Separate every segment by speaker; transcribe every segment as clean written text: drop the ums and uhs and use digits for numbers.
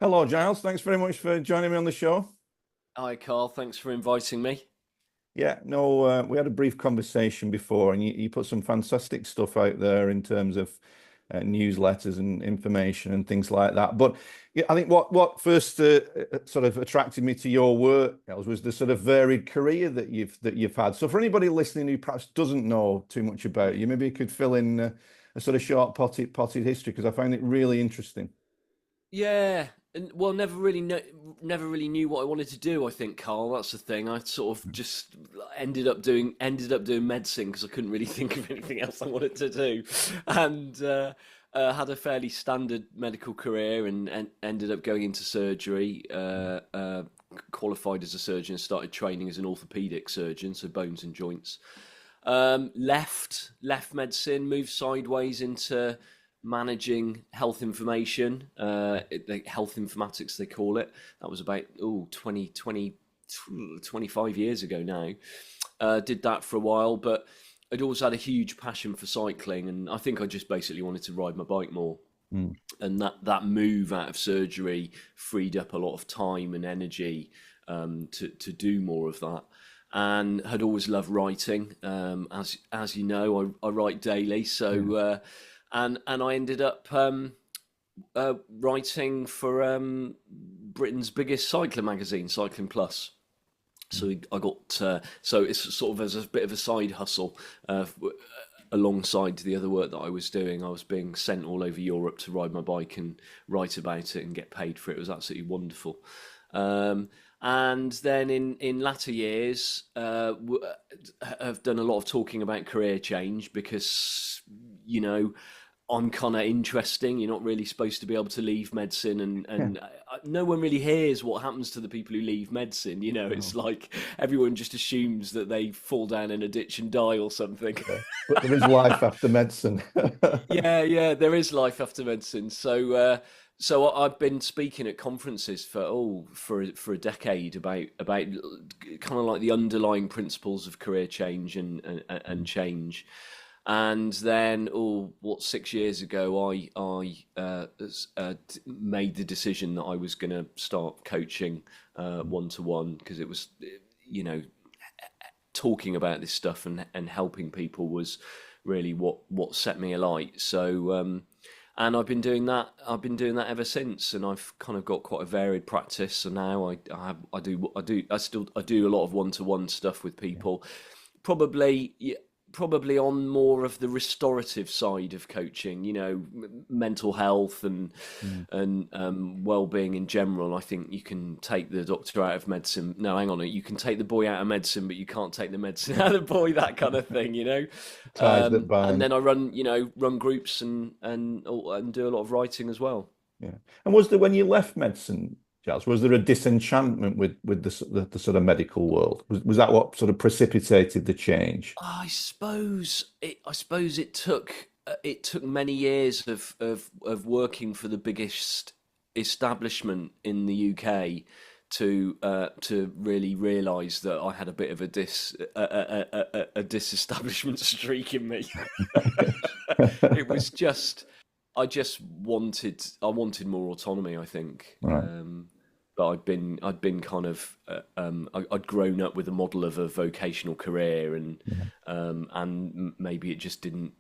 Speaker 1: Hello, Giles. Thanks very much for joining me on the show.
Speaker 2: Hi, Karl. Thanks for inviting me.
Speaker 1: Yeah, no, we had a brief conversation before, and you put some fantastic stuff out there in terms of newsletters and information and things like that. But yeah, I think what first sort of attracted me to your work, Giles, was the sort of varied career that you've had. So for anybody listening who perhaps doesn't know too much about you, maybe you could fill in a sort of short potted history because I find it really interesting.
Speaker 2: Yeah, and well, never really knew what I wanted to do. I think, Karl, that's the thing. I sort of just ended up doing medicine because I couldn't really think of anything else I wanted to do, and had a fairly standard medical career and ended up going into surgery. Qualified as a surgeon, started training as an orthopedic surgeon, so bones and joints. Left medicine, moved sideways into managing health information, health informatics they call it. That was about 25 years ago now. Did that for a while, but I'd always had a huge passion for cycling, and I think I just basically wanted to ride my bike more.
Speaker 1: Mm.
Speaker 2: And that move out of surgery freed up a lot of time and energy to do more of that. And had always loved writing. As you know, I write daily, so. And I ended up writing for Britain's biggest cycling magazine, Cycling Plus. So I got so it's sort of as a bit of a side hustle alongside the other work that I was doing. I was being sent all over Europe to ride my bike and write about it and get paid for it. It was absolutely wonderful. And then in latter years, have done a lot of talking about career change because, I'm kind of interesting. You're not really supposed to be able to leave medicine,
Speaker 1: Yeah.
Speaker 2: and no one really hears what happens to the people who leave medicine. It's
Speaker 1: No.
Speaker 2: like everyone just assumes that they fall down in a ditch and die or something.
Speaker 1: Yeah. But there is life after medicine.
Speaker 2: Yeah, there is life after medicine. So I've been speaking at conferences for a decade about kind of like the underlying principles of career change and change. And then, 6 years ago, I made the decision that I was going to start coaching one to one because it was, you know, talking about this stuff and helping people was really what set me alight. So, and I've been doing that. I've been doing that ever since, and I've kind of got quite a varied practice. So now I do a lot of one to one stuff with people. Probably yeah, probably on more of the restorative side of coaching, mental health
Speaker 1: Mm.
Speaker 2: and well-being in general. I think you can take the doctor out of medicine. No, hang on, you can take the boy out of medicine, but you can't take the medicine out of the boy. That kind of thing.
Speaker 1: Ties that
Speaker 2: And
Speaker 1: bind.
Speaker 2: then I run groups and do a lot of writing as well.
Speaker 1: Yeah. And was there when you left medicine, Giles, was there a disenchantment with the sort of medical world? Was that what sort of precipitated the change?
Speaker 2: I suppose it took many years of working for the biggest establishment in the UK to really realise that I had a bit of a disestablishment streak in me. It was just I wanted more autonomy, I think.
Speaker 1: Right.
Speaker 2: But I'd been kind of I'd grown up with a model of a vocational career,
Speaker 1: Yeah.
Speaker 2: and maybe it just didn't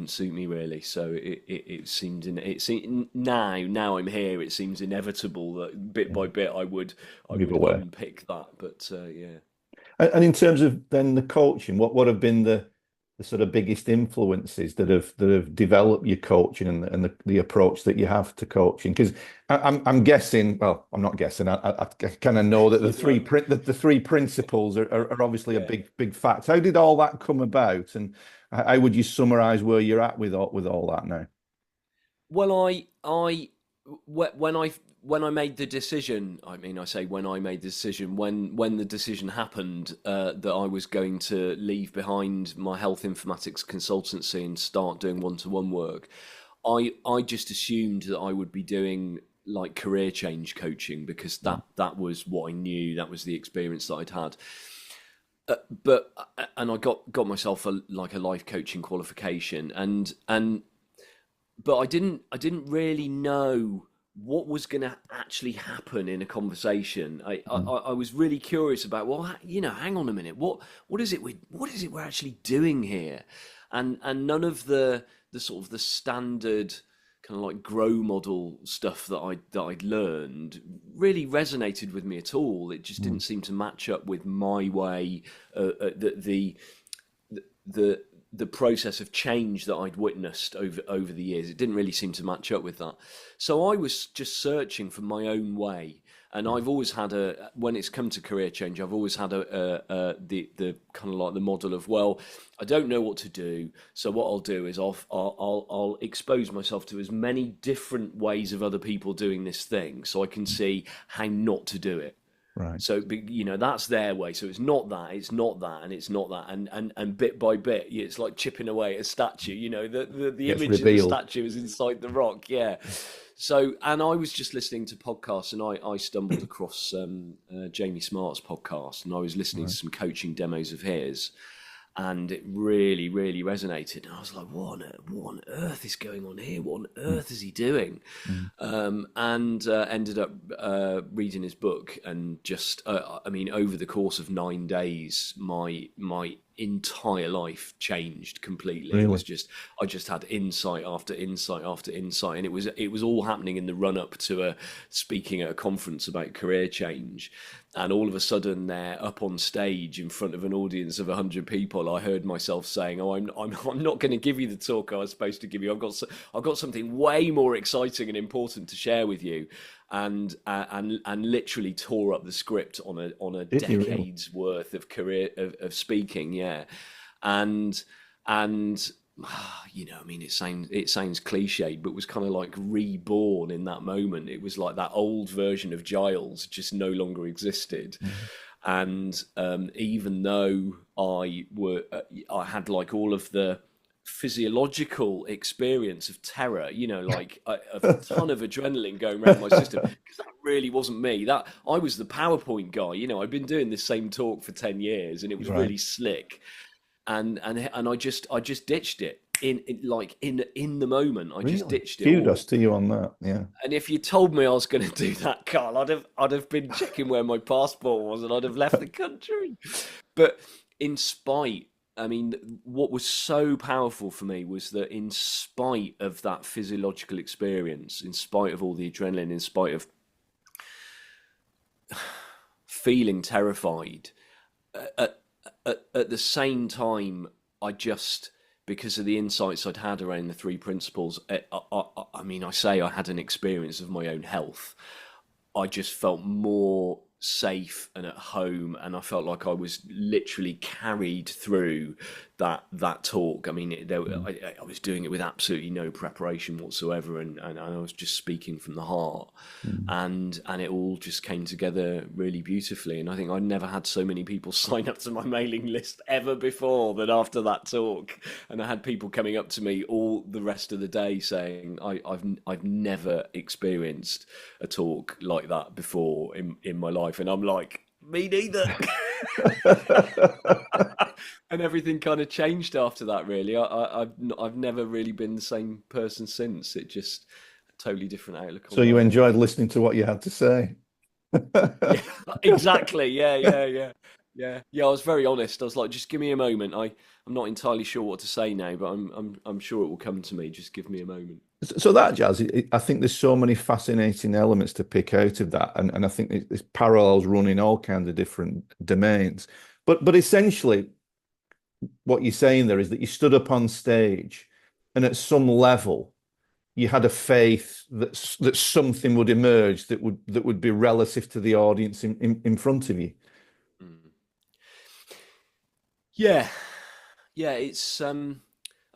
Speaker 2: suit me really. So it seemed now I'm here. It seems inevitable that bit
Speaker 1: Yeah.
Speaker 2: by bit I
Speaker 1: Move
Speaker 2: would
Speaker 1: away.
Speaker 2: unpick that. But yeah.
Speaker 1: And in terms of then the coaching, what have been the sort of biggest influences that have developed your coaching and the approach that you have to coaching? Because I'm guessing, well, I'm not guessing. I kind of know that the
Speaker 2: You
Speaker 1: three
Speaker 2: know,
Speaker 1: print that the three principles are obviously a
Speaker 2: yeah.
Speaker 1: big fact. How did all that come about, and how would you summarize where you're at with all that now?
Speaker 2: Well, when I made the decision, I mean, I say when I made the decision, when the decision happened that I was going to leave behind my health informatics consultancy and start doing one-to-one work, I just assumed that I would be doing like career change coaching because that was what I knew, that was the experience that I'd had. But and I got myself a life coaching qualification, and but I didn't really know what was going to actually happen in a conversation. I was really curious about, well, hang on a minute, what is it we're actually doing here, and none of the sort of the standard kind of like grow model stuff that I'd learned really resonated with me at all. It just didn't seem to match up with my way, the process of change that I'd witnessed over the years. It didn't really seem to match up with that. So I was just searching for my own way. And I've always had when it's come to career change, I've always had the kind of like the model of, well, I don't know what to do. So what I'll do is I'll expose myself to as many different ways of other people doing this thing, so I can see how not to do it.
Speaker 1: Right.
Speaker 2: So, that's their way. So it's not that, and it's not that. And bit by bit, it's like chipping away at a statue, the
Speaker 1: Gets
Speaker 2: image
Speaker 1: revealed.
Speaker 2: of the statue is inside the rock. Yeah. So, and I was just listening to podcasts, and I stumbled across Jamie Smart's podcast, and I was listening to some coaching demos of his, and it really, really resonated. And I was like, what on earth is going on here? What on earth is he doing? And ended up reading his book, and just, over the course of 9 days, my entire life changed completely.
Speaker 1: Really?
Speaker 2: It was just, I just had insight after insight after insight, and it was all happening in the run up to speaking at a conference about career change. And all of a sudden, there, up on stage in front of an audience of 100 people, I heard myself saying, "Oh, I'm not going to give you the talk I was supposed to give you. I've got something way more exciting and important to share with you," and literally tore up the script on a decade's worth of career of speaking. Yeah, and it sounds cliched, but was kind of like reborn in that moment. It was like that old version of Giles just no longer existed. And even though I had like all of the physiological experience of terror, like a ton of adrenaline going around my system, because that really wasn't me. That I was the PowerPoint guy. I'd been doing this same talk for 10 years, and it was really slick. And I just ditched it in the moment. I just ditched it.
Speaker 1: Kudos to you on that. Yeah.
Speaker 2: And if you told me I was going to do that, Karl, I'd have been checking where my passport was, and I'd have left the country. But what was so powerful for me was that, in spite of that physiological experience, in spite of all the adrenaline, in spite of feeling terrified, at the same time, because of the insights I'd had around the 3 principles, I had an experience of my own health. I just felt more safe and at home, and I felt like I was literally carried through that talk. I was doing it with absolutely no preparation whatsoever, and I was just speaking from the heart, and it all just came together really beautifully. And I think I'd never had so many people sign up to my mailing list ever before than after that talk. And I had people coming up to me all the rest of the day saying, I've never experienced a talk like that before in my life. And I'm like, me neither. And everything kind of changed after that, really. I've never really been the same person since. It just totally different outlook.
Speaker 1: So you enjoyed listening to what you had to say.
Speaker 2: Yeah, exactly. Yeah. I was very honest. I was like, just give me a moment. I'm not entirely sure what to say now, but I'm sure it will come to me. Just give me a moment.
Speaker 1: So that, Jazz, I think there's so many fascinating elements to pick out of that, and I think there's parallels run in all kinds of different domains. But essentially, what you're saying there is that you stood up on stage, and at some level, you had a faith that something would emerge that would be relative to the audience in front of you.
Speaker 2: Yeah. It's I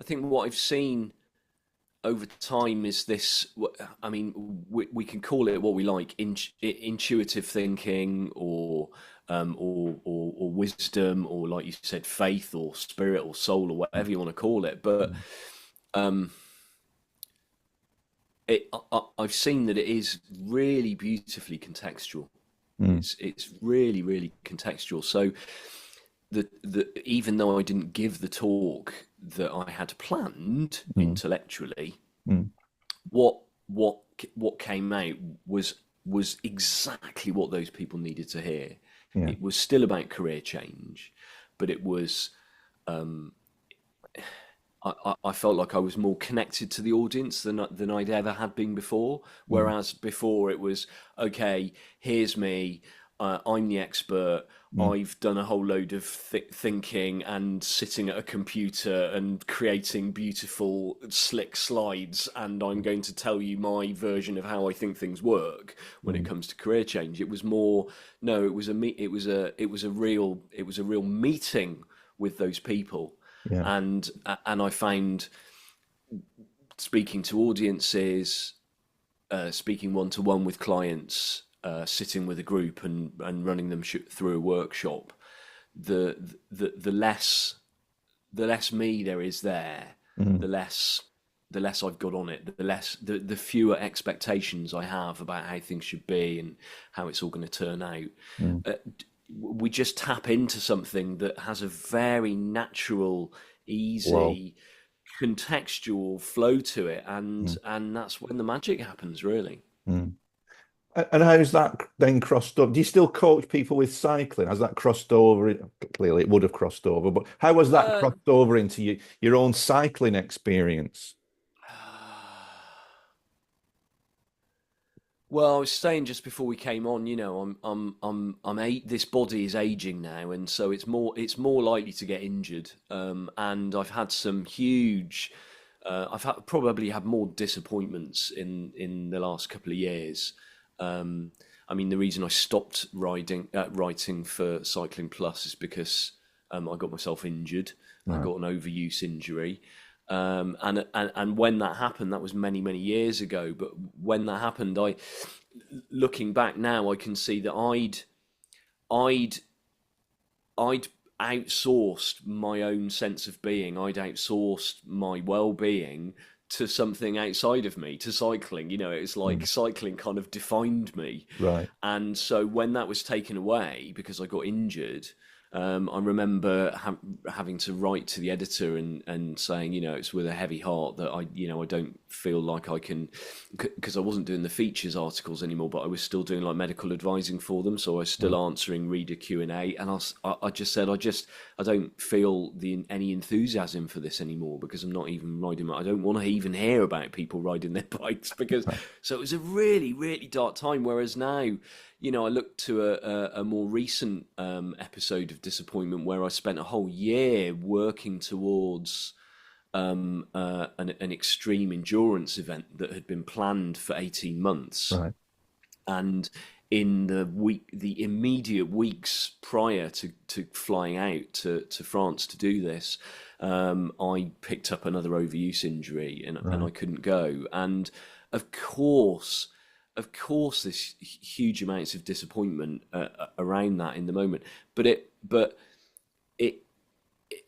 Speaker 2: think what I've seen over time is this. We can call it what we like, intuitive thinking, or wisdom, or, like you said, faith, or spirit, or soul, or whatever you want to call it. But I've seen that it is really beautifully contextual. It's really, really contextual. So even though I didn't give the talk that I had planned intellectually, what what came out was exactly what those people needed to hear.
Speaker 1: Yeah.
Speaker 2: It was still about career change, but it was I felt like I was more connected to the audience than I'd ever had been before.
Speaker 1: Mm.
Speaker 2: Whereas before it was, okay, here's me, I'm the expert.
Speaker 1: Mm.
Speaker 2: I've done a whole load of thinking and sitting at a computer and creating beautiful, slick slides, and I'm going to tell you my version of how I think things work when it
Speaker 1: Mm.
Speaker 2: comes to career change. It was more, no, it was a real meeting with those people,
Speaker 1: Yeah.
Speaker 2: and I found speaking to audiences, speaking one to one with clients, sitting with a group and running them through a workshop, the less me there is there,
Speaker 1: Mm.
Speaker 2: the less I've got on it, the fewer expectations I have about how things should be and how it's all going to turn out.
Speaker 1: Mm.
Speaker 2: We just tap into something that has a very natural,
Speaker 1: Wow.
Speaker 2: easy, contextual flow to it,
Speaker 1: Mm.
Speaker 2: and that's when the magic happens, really.
Speaker 1: Mm. And how's that then crossed up? Do you still coach people with cycling? Has that crossed over? Clearly, it would have crossed over, but how has that
Speaker 2: Uh,
Speaker 1: crossed over into your own cycling experience?
Speaker 2: Well, I was saying just before we came on, this body is aging now, and so it's more likely to get injured. And I've had some huge, probably had more disappointments in the last couple of years. I mean, the reason I stopped writing for Cycling Plus is because I got myself injured. I
Speaker 1: Right.
Speaker 2: got an overuse injury. And when that happened, that was many years ago. But when that happened, looking back now, I can see that I'd I'd outsourced my own sense of being. I'd outsourced my well-being to something outside of me, to cycling. It's like
Speaker 1: Mm.
Speaker 2: cycling kind of defined me.
Speaker 1: Right.
Speaker 2: And so when that was taken away because I got injured, I remember having to write to the editor and saying, it's with a heavy heart that I don't feel like I can, because I wasn't doing the features articles anymore, but I was still doing like medical advising for them. So I was still
Speaker 1: Mm.
Speaker 2: answering reader Q&A. And I just said, I don't feel any enthusiasm for this anymore because I'm not even riding. I don't want to even hear about people riding their bikes so it was a really dark time. Whereas now, I look to a more recent episode of disappointment where I spent a whole year working towards an extreme endurance event that had been planned for 18 months.
Speaker 1: Right.
Speaker 2: And in the immediate weeks prior to flying out to France to do this, I picked up another overuse injury and
Speaker 1: Right.
Speaker 2: I couldn't go. And of course, there's huge amounts of disappointment around that in the moment. But it,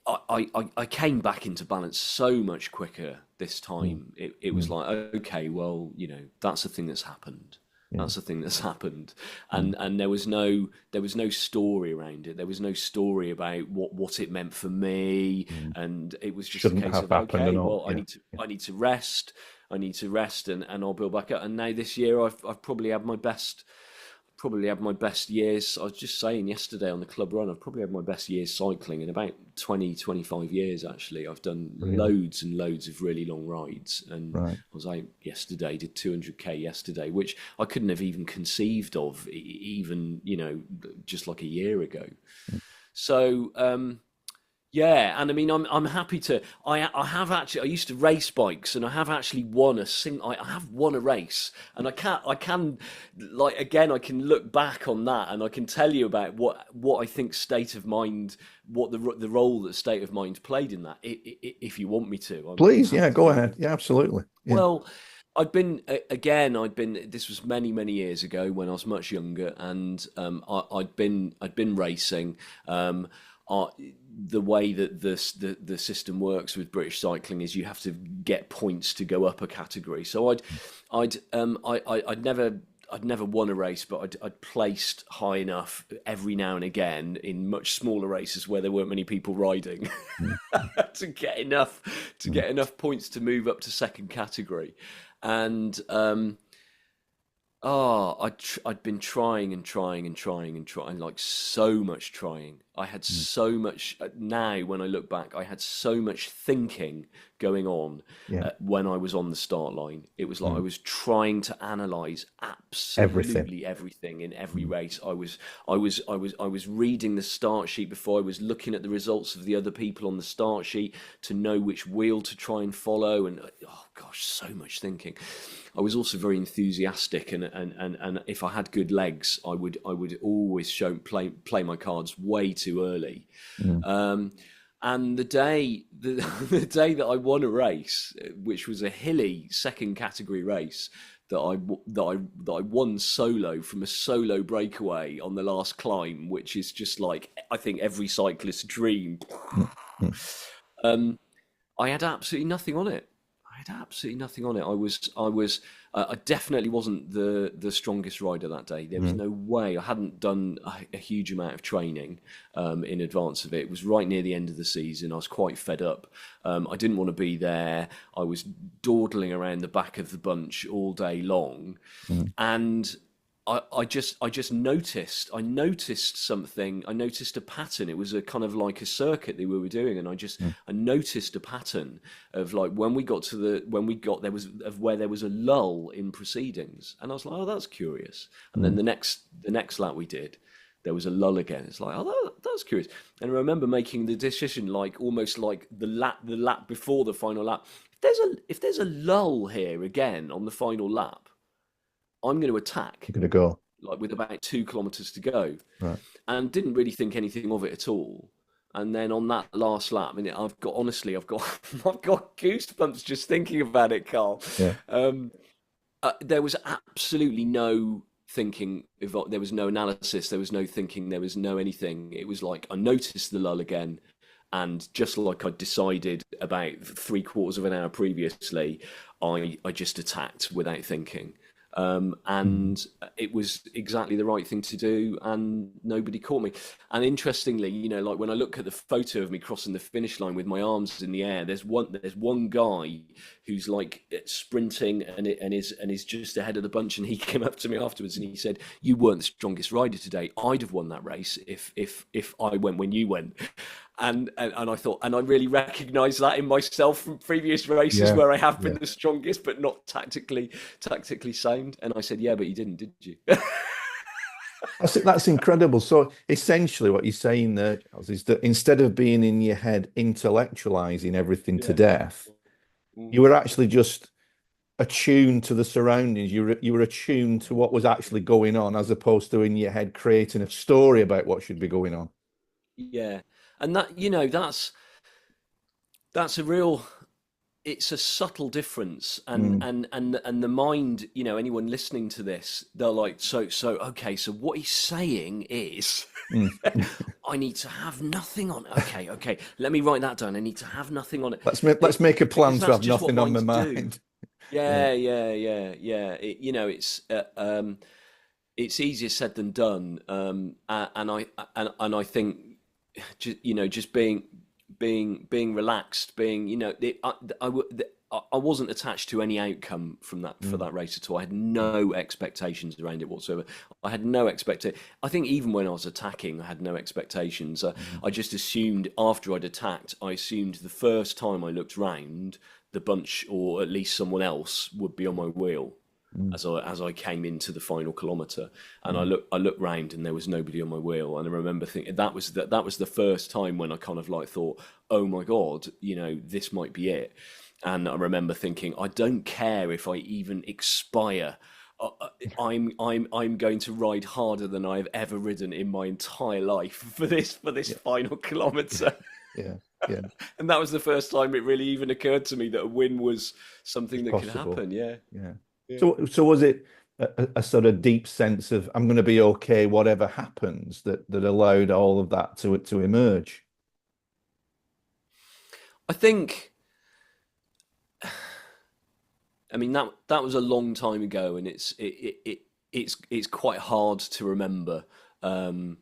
Speaker 2: I came back into balance so much quicker this
Speaker 1: Mm.
Speaker 2: time. It was
Speaker 1: Mm.
Speaker 2: like, okay, well, that's the thing that's happened.
Speaker 1: Yeah.
Speaker 2: That's the thing that's happened,
Speaker 1: Mm.
Speaker 2: and there was no story around it. There was no story about what it meant for me,
Speaker 1: Mm.
Speaker 2: and it was just a
Speaker 1: Shouldn't
Speaker 2: case
Speaker 1: have
Speaker 2: of,
Speaker 1: happened
Speaker 2: okay,
Speaker 1: and all.
Speaker 2: well,
Speaker 1: Yeah.
Speaker 2: I need to rest. I need to rest, and I'll build back up. And now this year, I've probably had my best years. I was just saying yesterday on the club run, I've probably had my best years cycling in about 25 years, actually. I've done
Speaker 1: Really.
Speaker 2: loads and loads of really long rides. And
Speaker 1: Right.
Speaker 2: I was out yesterday, did 200k yesterday, which I couldn't have even conceived of even, just like a year ago.
Speaker 1: Mm.
Speaker 2: So, yeah, and I mean, I'm happy to. I have actually. I used to race bikes, and I have actually won I have won a race, and I can like again. I can look back on that, and I can tell you about what I think state of mind, what the role that state of mind played in that. If you want me to, I'm
Speaker 1: Please,
Speaker 2: happy
Speaker 1: yeah,
Speaker 2: to
Speaker 1: go
Speaker 2: do
Speaker 1: ahead.
Speaker 2: that.
Speaker 1: Yeah, absolutely. Yeah.
Speaker 2: Well, I'd been. This was many years ago when I was much younger, and I'd been racing. Uh, the way that the system works with British cycling is you have to get points to go up a category. So I'd never won a race, but I'd placed high enough every now and again in much smaller races where there weren't many people riding
Speaker 1: Mm.
Speaker 2: to get enough
Speaker 1: Mm.
Speaker 2: points to move up to second category. And I'd been trying and trying and trying and trying, like so much trying. I had
Speaker 1: Mm.
Speaker 2: so much, now when I look back, I had so much thinking going on
Speaker 1: Yeah.
Speaker 2: when I was on the start line. It was like I
Speaker 1: Mm.
Speaker 2: was trying to analyze
Speaker 1: Everything.
Speaker 2: absolutely everything in every
Speaker 1: Mm.
Speaker 2: race. I was reading the start sheet before. I was looking at the results of the other people on the start sheet to know which wheel to try and follow. And oh gosh, so much thinking. I was also very enthusiastic, and if I had good legs, I would always play my cards way too early.
Speaker 1: Mm.
Speaker 2: Um, and the day that I won a race, which was a hilly second category race, that I won solo from a solo breakaway on the last climb, which is just like I think every cyclist's dream.
Speaker 1: Mm. Mm.
Speaker 2: Um, I had absolutely nothing on it. I had absolutely nothing on it. I definitely wasn't the strongest rider that day. There was
Speaker 1: Mm.
Speaker 2: no way. I hadn't done a huge amount of training in advance of it. It was right near the end of the season. I was quite fed up. I didn't want to be there. I was dawdling around the back of the bunch all day long,
Speaker 1: Mm.
Speaker 2: and I just noticed something. I noticed a pattern. It was a kind of like a circuit that we were doing, and
Speaker 1: Mm.
Speaker 2: I noticed a pattern of like when we got there was of where there was a lull in proceedings, and I was like, oh, that's curious. And then
Speaker 1: Mm.
Speaker 2: the next lap we did, there was a lull again. It's like, oh, that's curious. And I remember making the decision, like almost like the lap before the final lap. If there's a lull here again on the final lap, I'm going to attack,
Speaker 1: You're gonna go.
Speaker 2: like with about 2 kilometers to go,
Speaker 1: Right.
Speaker 2: and didn't really think anything of it at all. And then on that last lap, I mean, I've got I've got goosebumps just thinking about it, Carl.
Speaker 1: Yeah.
Speaker 2: Um, there was absolutely no thinking. There was no analysis. There was no thinking. There was no anything. It was like I noticed the lull again, and just like I decided about 3/4 of an hour previously, I just attacked without thinking.
Speaker 1: Mm.
Speaker 2: And it was exactly the right thing to do, and nobody caught me. And interestingly, like when I look at the photo of me crossing the finish line with my arms in the air, there's one guy who's like sprinting and is just ahead of the bunch, and he came up to me afterwards and he said, "You weren't the strongest rider today. I'd have won that race if I went when you went." And I thought, and I really recognised that in myself from previous races
Speaker 1: Yeah.
Speaker 2: where I have been
Speaker 1: Yeah.
Speaker 2: the strongest, but not tactically sound. And I said, "Yeah, but you didn't, did you?"
Speaker 1: That's incredible. So essentially, what you're saying there Giles, is that instead of being in your head intellectualizing everything to
Speaker 2: Yeah.
Speaker 1: death, you
Speaker 2: Mm.
Speaker 1: were actually just attuned to the surroundings. You were attuned to what was actually going on, as opposed to in your head creating a story about what should be going on.
Speaker 2: Yeah, and that's a real. It's a subtle difference, and
Speaker 1: Mm.
Speaker 2: and and and the mind, anyone listening to this, they're like, so okay, so what he's saying is
Speaker 1: Mm.
Speaker 2: I need to have nothing on. Okay, okay, let me write that down. I need to have nothing on it,
Speaker 1: Let's make a
Speaker 2: because
Speaker 1: plan to
Speaker 2: that's
Speaker 1: have
Speaker 2: just what
Speaker 1: nothing on my
Speaker 2: minds do.
Speaker 1: mind. Yeah.
Speaker 2: Yeah, yeah, yeah, yeah. It's easier said than done. And I think just being relaxed, being I wasn't attached to any outcome from that for
Speaker 1: Mm.
Speaker 2: that race at all. I had no expectations around it whatsoever. I had no expectation. I think even when I was attacking, I had no expectations.
Speaker 1: Mm.
Speaker 2: I just assumed after I'd attacked, I assumed the first time I looked round, the bunch or at least someone else would be on my wheel
Speaker 1: Mm.
Speaker 2: as I came into the final kilometre, and I
Speaker 1: Mm.
Speaker 2: looked round and there was nobody on my wheel, and I remember thinking that was the first time when I kind of like thought, oh my god, this might be it. And I remember thinking, I don't care if I even expire. I'm going to ride harder than I've ever ridden in my entire life for this
Speaker 1: Yeah.
Speaker 2: final kilometre.
Speaker 1: Yeah. Yeah.
Speaker 2: And that was the first time it really even occurred to me that a win was
Speaker 1: It's
Speaker 2: something that could
Speaker 1: possible.
Speaker 2: happen. Yeah.
Speaker 1: Yeah.
Speaker 2: Yeah.
Speaker 1: So was it a sort of deep sense of I'm going to be okay, whatever happens, that allowed all of that to emerge?
Speaker 2: I think, I mean, that was a long time ago, and it's quite hard to remember. Um,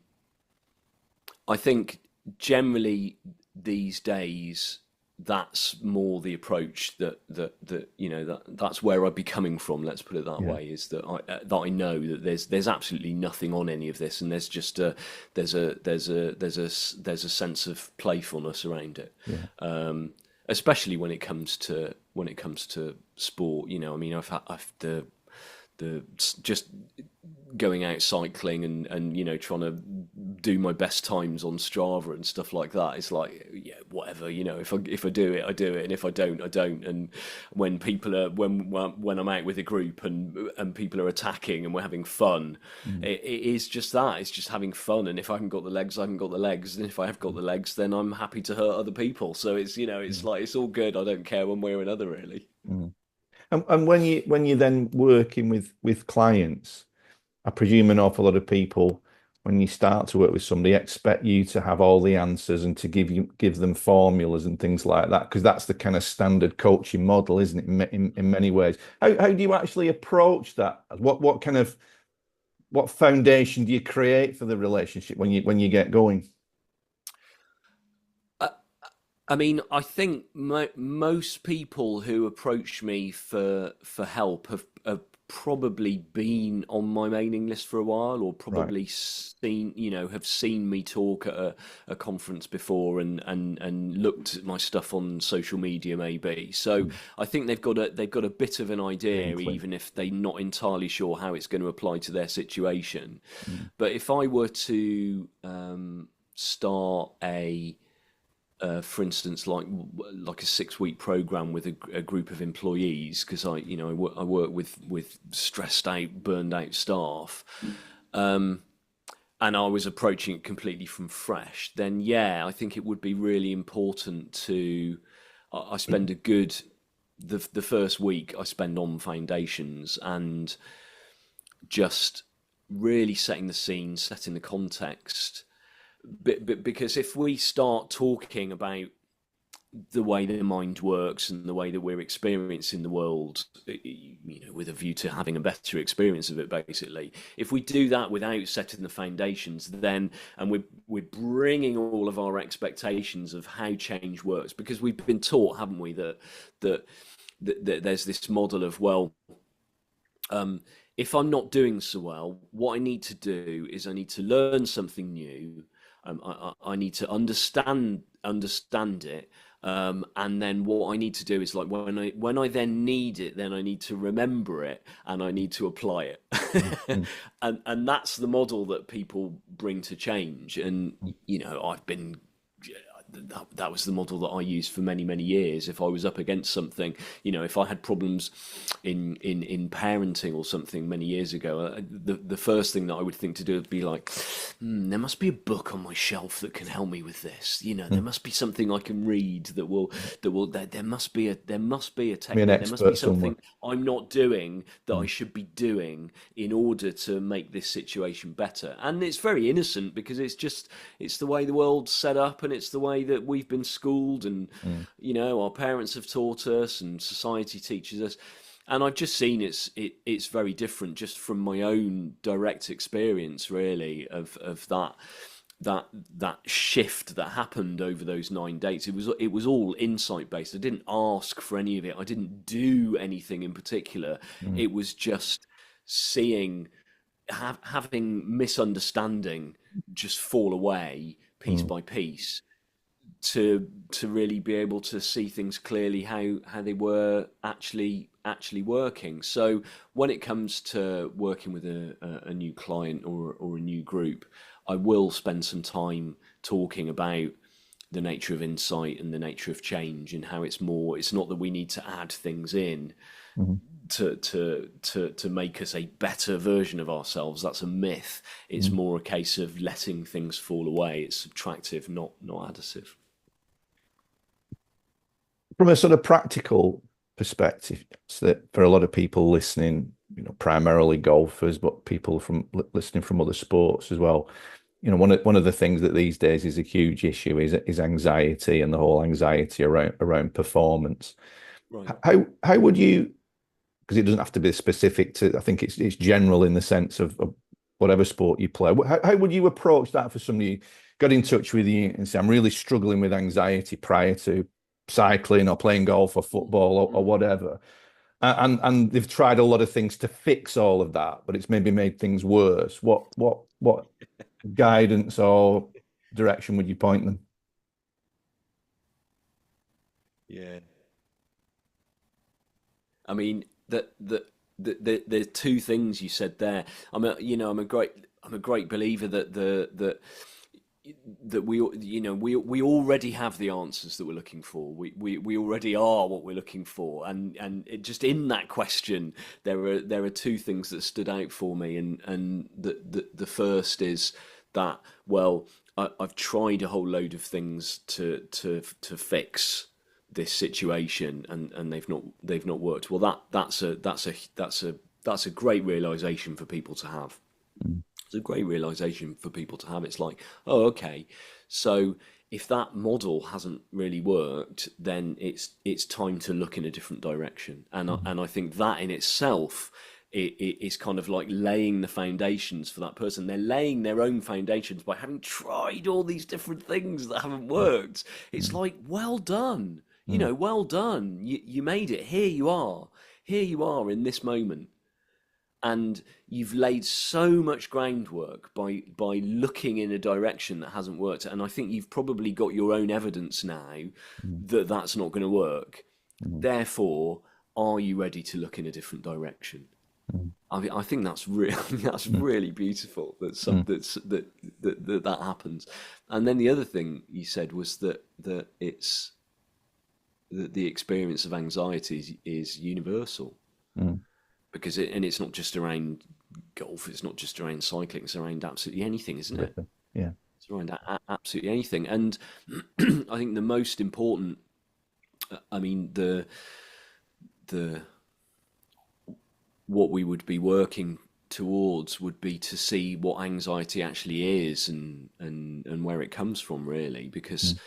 Speaker 2: I think generally these days that's more the approach that that's where I'd be coming from. Let's put it that
Speaker 1: Yeah.
Speaker 2: way. Is that I know that there's absolutely nothing on any of this, and there's just a there's a sense of playfulness around it.
Speaker 1: Yeah.
Speaker 2: Especially when it comes to sport. I mean, I've the just going out cycling and trying to do my best times on Strava and stuff like that. It's like, yeah, whatever, if I do it, I do it, and if I don't, I don't. And when people are when I'm out with a group and people are attacking and we're having fun, it is just that. It's just having fun. And if I haven't got the legs, I haven't got the legs. And if I have got the legs, then I'm happy to hurt other people. So it's like, it's all good. I don't care one way or another, really.
Speaker 1: Mm. And when you then working with clients, I presume an awful lot of people, when you start to work with somebody, expect you to have all the answers and to give them formulas and things like that, because that's the kind of standard coaching model, isn't it? In many ways, how do you actually approach that? What foundation do you create for the relationship when you get going?
Speaker 2: I mean, I think most people who approach me for help have probably been on my mailing list for a while, or
Speaker 1: Right.
Speaker 2: probably have seen me talk at a conference before and looked at my stuff on social media maybe. So
Speaker 1: Mm.
Speaker 2: I think they've got a bit of an idea,
Speaker 1: Inkling.
Speaker 2: even if they're not entirely sure how it's going to apply to their situation.
Speaker 1: Mm.
Speaker 2: But if I were to start for instance, like a 6-week program with a group of employees, because I work with stressed out, burned out staff, and I was approaching it completely from fresh. Then yeah, I think it would be really important to I spend the first week I spend on foundations and just really setting the scene, setting the context. Because if we start talking about the way the mind works and the way that we're experiencing the world, with a view to having a better experience of it, basically, if we do that without setting the foundations, then and we're bringing all of our expectations of how change works, because we've been taught, haven't we, that there's this model of, well, if I'm not doing so well, what I need to do is I need to learn something new. I need to understand it, and then what I need to do is, like, when I then need it, then I need to remember it and I need to apply it,
Speaker 1: Mm.
Speaker 2: and that's the model that people bring to change. And
Speaker 1: Mm.
Speaker 2: I've been. That was the model that I used for many, many years. If I was up against something, if I had problems in parenting or something many years ago, the first thing that I would think to do would be like, there must be a book on my shelf that can help me with this. There
Speaker 1: Mm.
Speaker 2: must be something I can read there must be a
Speaker 1: Be an
Speaker 2: technique. There must be
Speaker 1: expert somewhere.
Speaker 2: something I'm not doing that I
Speaker 1: Mm.
Speaker 2: should be doing in order to make this situation better. And it's very innocent, because it's the way the world's set up, and it's the way that we've been schooled, and
Speaker 1: Mm.
Speaker 2: our parents have taught us, and society teaches us. And I've just seen it's very different, just from my own direct experience, really, of that shift that happened over those 9 dates. It was all insight based. I didn't ask for any of it. I didn't do anything in particular.
Speaker 1: Mm.
Speaker 2: It was just seeing, having misunderstanding just fall away piece
Speaker 1: Mm.
Speaker 2: by piece, to really be able to see things clearly, how they were actually working. So when it comes to working with a new client or a new group, I will spend some time talking about the nature of insight and the nature of change, and how it's not that we need to add things in
Speaker 1: Mm.
Speaker 2: to make us a better version of ourselves. That's a myth. It's
Speaker 1: Mm.
Speaker 2: more a case of letting things fall away. It's subtractive, not additive.
Speaker 1: From a sort of practical perspective, so that for a lot of people listening, primarily golfers, but people listening from other sports as well, one of the things that these days is a huge issue is anxiety, and the whole anxiety around performance.
Speaker 2: Right.
Speaker 1: How would you, because it doesn't have to be specific to, I think it's general in the sense of whatever sport you play. How would you approach that for somebody who got in touch with you and say, I'm really struggling with anxiety prior to cycling or playing golf or football or whatever. And they've tried a lot of things to fix all of that, but it's maybe made things worse. What guidance or direction would you point them?
Speaker 2: Yeah. I mean, the two things you said there. I'm a great believer that we already have the answers that we're looking for. We already are what we're looking for, and just in that question, there are two things that stood out for me, and the first is that, well, I've tried a whole load of things to fix this situation, and they've not worked. Well, that's a great realization for people to have.
Speaker 1: Mm.
Speaker 2: It's a great realization for people to have. It's like, oh, okay, so if that model hasn't really worked, then it's time to look in a different direction. And I think that in itself is kind of like laying the foundations for that person. They're laying their own foundations by having tried all these different things that haven't worked. It's like, well done, well done. You made it. Here you are. Here you are in this moment. And you've laid so much groundwork by looking in a direction that hasn't worked. And I think you've probably got your own evidence now that that's not going to work. Therefore, are you ready to look in a different direction? I think that's really beautiful that happens. And then the other thing you said was that it's that the experience of anxiety is universal. Because it's not just around golf, it's not just around cycling, it's around absolutely anything, isn't it?
Speaker 1: Yeah.
Speaker 2: It's around absolutely anything. And I think the most important, I mean, the what we would be working towards would be to see what anxiety actually is and where it comes from, really, because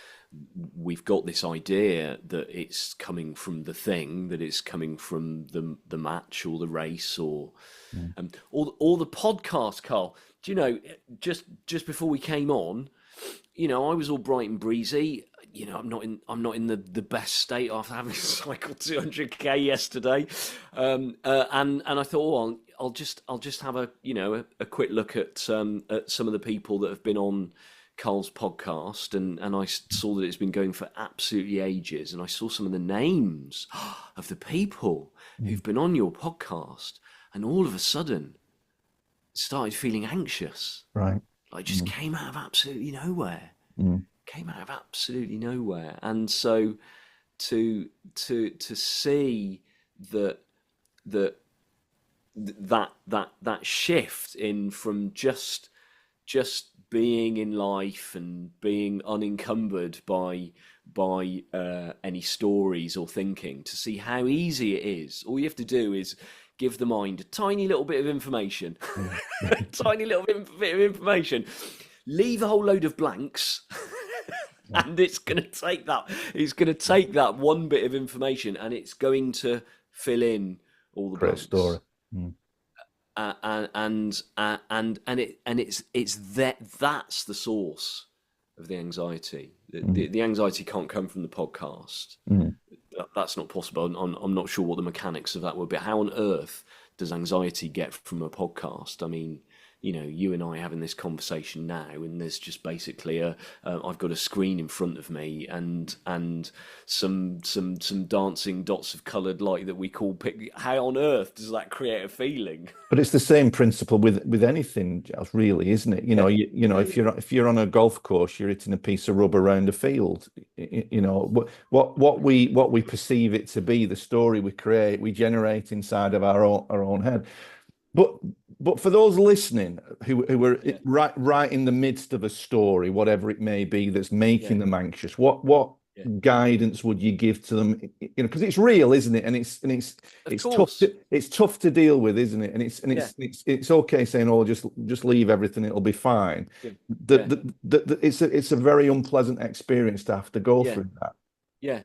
Speaker 2: we've got this idea that it's coming from the thing, that it's coming from the match or the race or the podcast, Karl. Do you know, just before we came on, I was all bright and breezy. I'm not in the best state after having cycled 200k yesterday, and I thought, oh, I'll just have a quick look at some of the people that have been on Karl's podcast, and I saw that it's been going for absolutely ages, and I saw some of the names of the people who've been on your podcast, and all of a sudden started feeling anxious.
Speaker 1: Right.
Speaker 2: Like, just came out of absolutely nowhere. Came out of absolutely nowhere. And so to see that shift in from just being in life and being unencumbered by any stories or thinking, to see how easy it is. All you have to do is give the mind a tiny little bit of information, tiny little bit of information, leave a whole load of blanks, and it's going to take that one bit of information, and it's going to fill in all the blanks.
Speaker 1: Story.
Speaker 2: That's the source of the anxiety. The anxiety can't come from the podcast. That's not possible. I'm not sure what the mechanics of that would be. How on earth does anxiety get from a podcast? I mean, you and I having this conversation now, and there's just basically I've got a screen in front of me and some dancing dots of coloured light that we call how on earth does that create a feeling?
Speaker 1: But it's the same principle with anything, Giles, really, isn't it? If you're on a golf course, you're hitting a piece of rubber around a field. What we perceive it to be, the story we create, we generate inside of our own head. But for those listening who are right in the midst of a story, whatever it may be, that's making them anxious, what guidance would you give to them? Because it's real, isn't it? And it's tough to deal with, isn't it? And it's okay saying, "Oh, just leave everything; it'll be fine." It's a very unpleasant experience to have to go through that.
Speaker 2: Yeah,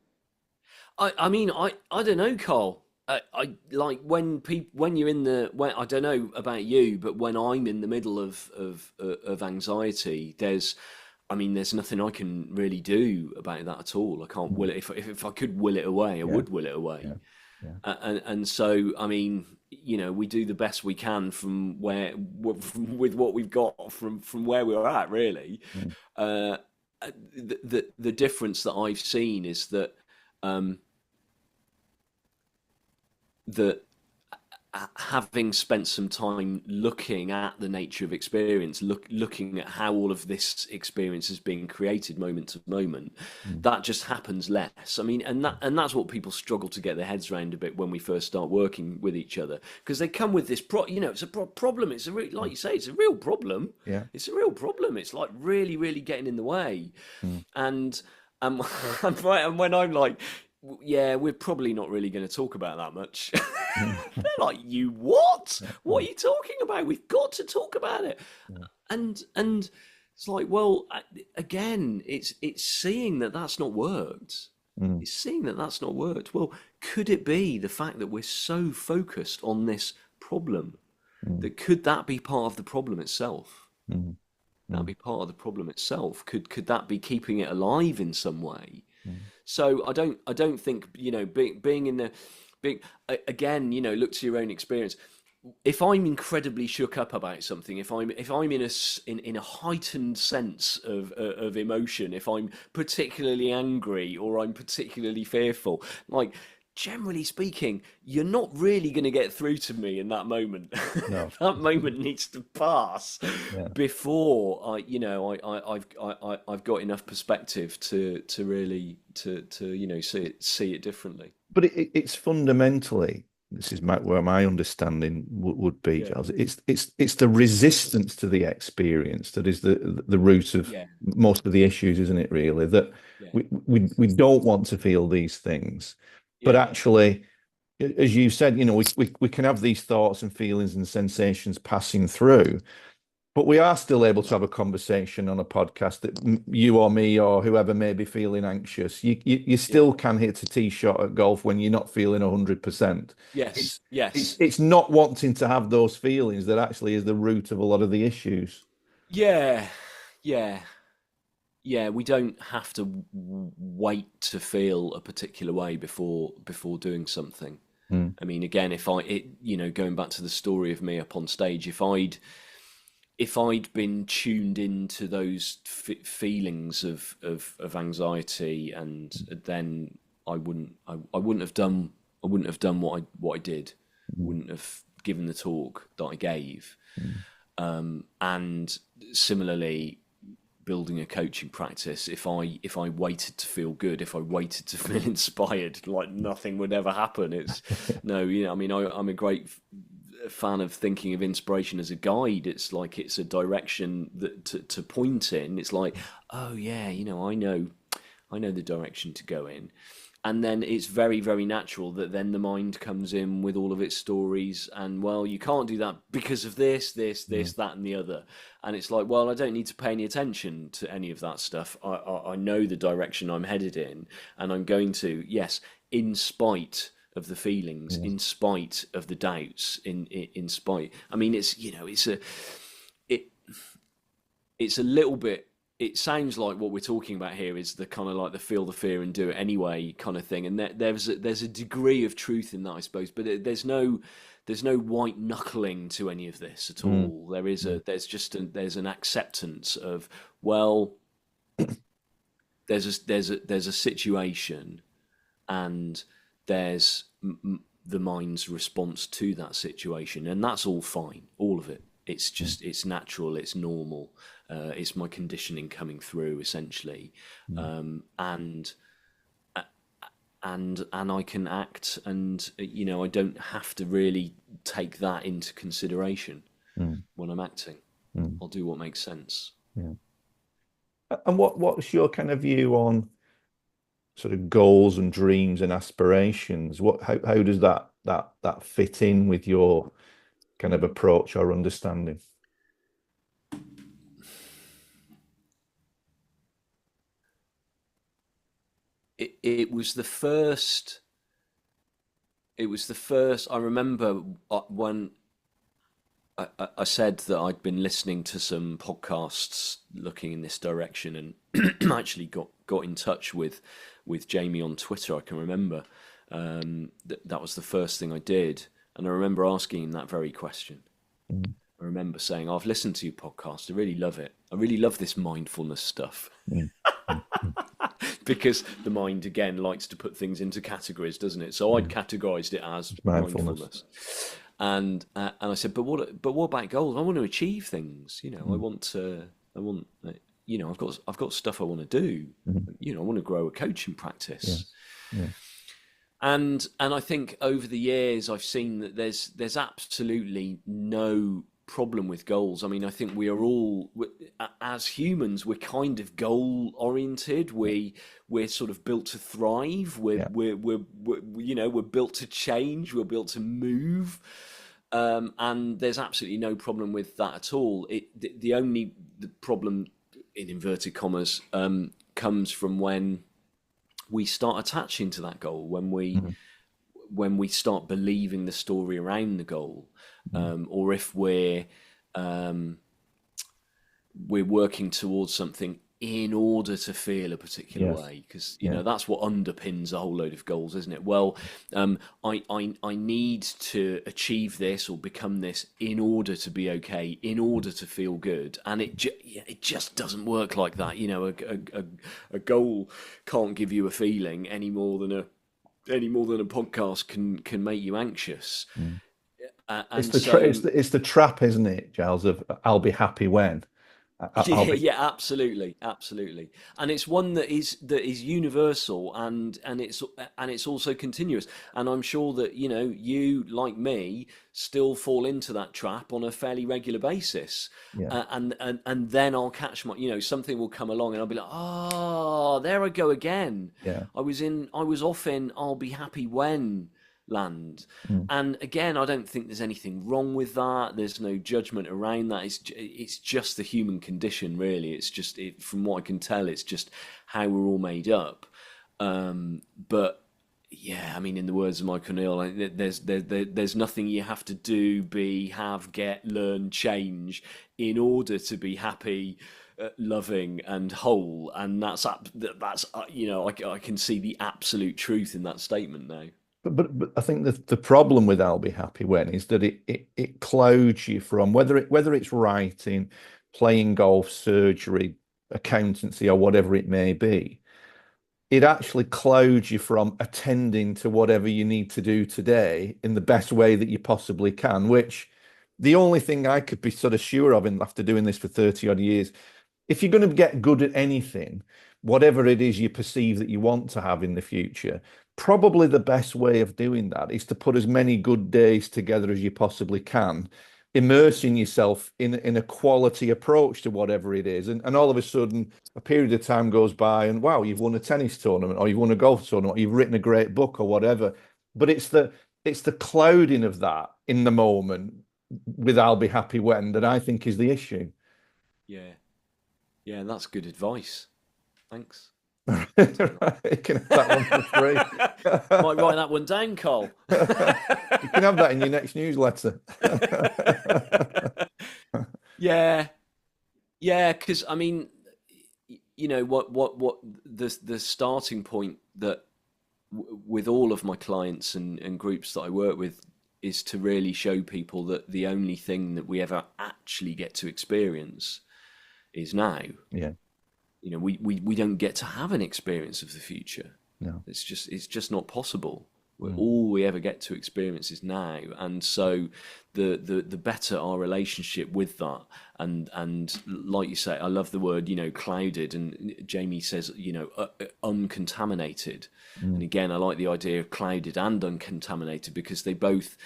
Speaker 2: I mean, I don't know, Karl. I like when you're in I don't know about you, but when I'm in the middle of anxiety, I mean, there's nothing I can really do about that at all. I can't will it. If I could will it away, I
Speaker 1: Yeah,
Speaker 2: would will it away.
Speaker 1: yeah, yeah,
Speaker 2: And so, I mean, we do the best we can from with what we've got from where we're at, really.
Speaker 1: mm,
Speaker 2: Uh, the difference that I've seen is that um, that having spent some time looking at the nature of experience, looking at how all of this experience is being created moment to moment,
Speaker 1: mm,
Speaker 2: that just happens less. I mean, and that's what people struggle to get their heads around a bit when we first start working with each other, because they come with this it's a problem. It's like
Speaker 1: mm,
Speaker 2: you say, it's a real problem.
Speaker 1: yeah,
Speaker 2: It's a real problem. It's like really, really getting in the way,
Speaker 1: mm,
Speaker 2: and and when I'm like, yeah, we're probably not really going to talk about that much.
Speaker 1: mm,
Speaker 2: They're like, you what? What
Speaker 1: mm,
Speaker 2: are you talking about? We've got to talk about it.
Speaker 1: mm,
Speaker 2: And it's like, well, again, it's seeing that that's not worked.
Speaker 1: mm,
Speaker 2: It's seeing that that's not worked. Well, could it be the fact that we're so focused on this problem
Speaker 1: mm,
Speaker 2: that could that be part of the problem itself?
Speaker 1: mm,
Speaker 2: That
Speaker 1: mm,
Speaker 2: be part of the problem itself. Could that be keeping it alive in some way?
Speaker 1: mm,
Speaker 2: So I don't think being in the being again, look to your own experience. If I'm incredibly shook up about something, if I'm in a heightened sense of emotion, if I'm particularly angry or I'm particularly fearful, like, generally speaking, you're not really going to get through to me in that moment.
Speaker 1: no,
Speaker 2: That moment needs to pass
Speaker 1: yeah.
Speaker 2: before I've got enough perspective to really to see it differently.
Speaker 1: But it's fundamentally, this is where my understanding would be,
Speaker 2: Yeah,
Speaker 1: Giles. It's the resistance to the experience that is the root of
Speaker 2: yeah,
Speaker 1: most of the issues, isn't it? Really, that
Speaker 2: yeah,
Speaker 1: we don't want to feel these things, but
Speaker 2: yeah,
Speaker 1: actually, as you said, we can have these thoughts and feelings and sensations passing through, but we are still able to have a conversation on a podcast that you or me or whoever may be feeling anxious. You
Speaker 2: yeah.
Speaker 1: still can hit a tee shot at golf when you're not feeling 100%.
Speaker 2: Yes,
Speaker 1: It's
Speaker 2: yes.
Speaker 1: it's not wanting to have those feelings that actually is the root of a lot of the issues.
Speaker 2: Yeah, yeah, yeah. We don't have to wait to feel a particular way before doing something.
Speaker 1: Mm,
Speaker 2: I mean, again, if I it going back to the story of me up on stage, if I'd been tuned into those feelings of anxiety, and then I wouldn't have done what I did.
Speaker 1: mm,
Speaker 2: Wouldn't have given the talk that I gave.
Speaker 1: mm,
Speaker 2: And similarly, building a coaching practice, if I waited to feel good, if I waited to feel inspired, like, nothing would ever happen. It's no, I mean, I'm a great fan of thinking of inspiration as a guide. It's like it's a direction that to point in. It's like, oh yeah, I know the direction to go in. And then it's very, very natural that then the mind comes in with all of its stories, and, well, you can't do that because of this,
Speaker 1: mm,
Speaker 2: that, and the other. And it's like, well, I don't need to pay any attention to any of that stuff. I know the direction I'm headed in, and I'm going to, yes, in spite of the feelings,
Speaker 1: yeah,
Speaker 2: in spite of the doubts, in spite. I mean, it it's a little bit. It sounds like what we're talking about here is the kind of like the feel the fear and do it anyway kind of thing, and there's a degree of truth in that, I suppose. But there's no white knuckling to any of this at
Speaker 1: mm,
Speaker 2: all.
Speaker 1: mm,
Speaker 2: There's an acceptance of, well, there's a situation, and there's the mind's response to that situation, and that's all fine, all of it. It's
Speaker 1: mm,
Speaker 2: just, it's natural, it's normal. It's my conditioning coming through, essentially,
Speaker 1: mm,
Speaker 2: and and I can act, and I don't have to really take that into consideration
Speaker 1: mm,
Speaker 2: when I'm acting.
Speaker 1: mm,
Speaker 2: I'll do what makes sense.
Speaker 1: yeah. And what's your kind of view on sort of goals and dreams and aspirations? How does that fit in with your kind of approach or understanding?
Speaker 2: It was the first. It was the first. I remember when I said that I'd been listening to some podcasts looking in this direction, and actually got in touch with Jamie on Twitter. I can remember that was the first thing I did, and I remember asking him that very question.
Speaker 1: Mm.
Speaker 2: I remember saying, "I've listened to your podcast. I really love it. I really love this mindfulness stuff."
Speaker 1: Mm. Mm. Mm.
Speaker 2: Because the mind again likes to put things into categories, doesn't it? So I'd categorized it as
Speaker 1: Mindfulness.
Speaker 2: mindfulness. And I said, but what about goals? I want to achieve things. I
Speaker 1: Mm.
Speaker 2: want to. I want. I've got stuff I want to do.
Speaker 1: Mm.
Speaker 2: I want to grow a coaching practice.
Speaker 1: Yes. Yeah.
Speaker 2: And I think over the years I've seen that there's absolutely no problem with goals. I mean, I think we are all, as humans, we're kind of goal oriented. We're sort of built to thrive.
Speaker 1: Yeah.
Speaker 2: We're built to change. We're built to move. And there's absolutely no problem with that at all. The problem, in inverted commas, comes from when we start attaching to that goal, when we start believing the story around the goal, or if we're working towards something in order to feel a particular
Speaker 1: Yes.
Speaker 2: way, because
Speaker 1: Yeah.
Speaker 2: that's what underpins a whole load of goals, isn't it? Well, I need to achieve this or become this in order to be okay, in order to feel good, and it just doesn't work like that. A goal can't give you a feeling any more than a podcast can make you anxious.
Speaker 1: Mm. It's
Speaker 2: And
Speaker 1: the
Speaker 2: so
Speaker 1: it's the trap, isn't it, Giles? Of I'll be happy when I'll
Speaker 2: yeah,
Speaker 1: be.
Speaker 2: yeah, absolutely, absolutely, and it's one that is universal, and it's also continuous. And I'm sure that you, like me, still fall into that trap on a fairly regular basis.
Speaker 1: Yeah.
Speaker 2: And then I'll catch something will come along, and I'll be like, oh, there I go again.
Speaker 1: Yeah.
Speaker 2: I was off in I'll be happy when land.
Speaker 1: Mm.
Speaker 2: And again, I don't think there's anything wrong with that. There's no judgment around that. It's just the human condition, really. It's just from what I can tell, it's just how we're all made up. But yeah, I mean, in the words of Michael Neal, there's nothing you have to do, be, have, get, learn, change in order to be happy, loving, and whole. And that's I can see the absolute truth in that statement now.
Speaker 1: But I think the problem with I'll be happy when is that it clouds you from whether it's writing, playing golf, surgery, accountancy, or whatever it may be. It actually clouds you from attending to whatever you need to do today in the best way that you possibly can, which the only thing I could be sort of sure of after doing this for 30 odd years, if you're going to get good at anything, whatever it is you perceive that you want to have in the future, probably the best way of doing that is to put as many good days together as you possibly can, immersing yourself in a quality approach to whatever it is. And all of a sudden, a period of time goes by and wow, you've won a tennis tournament or you've won a golf tournament or you've written a great book or whatever. But it's the clouding of that in the moment with I'll be happy when that I think is the issue.
Speaker 2: Yeah. Yeah, that's good advice. Thanks.
Speaker 1: Right, you can have that one for free.
Speaker 2: Might write that one down, Karl.
Speaker 1: You can have that in your next newsletter.
Speaker 2: Yeah, yeah, because I mean, what the starting point that with all of my clients and groups that I work with is to really show people that the only thing that we ever actually get to experience is now.
Speaker 1: Yeah.
Speaker 2: We don't get to have an experience of the future.
Speaker 1: No.
Speaker 2: It's just not possible. All we ever get to experience is now, and so the better our relationship with that, and like you say, I love the word clouded, and Jamie says uncontaminated, and again I like the idea of clouded and uncontaminated because they both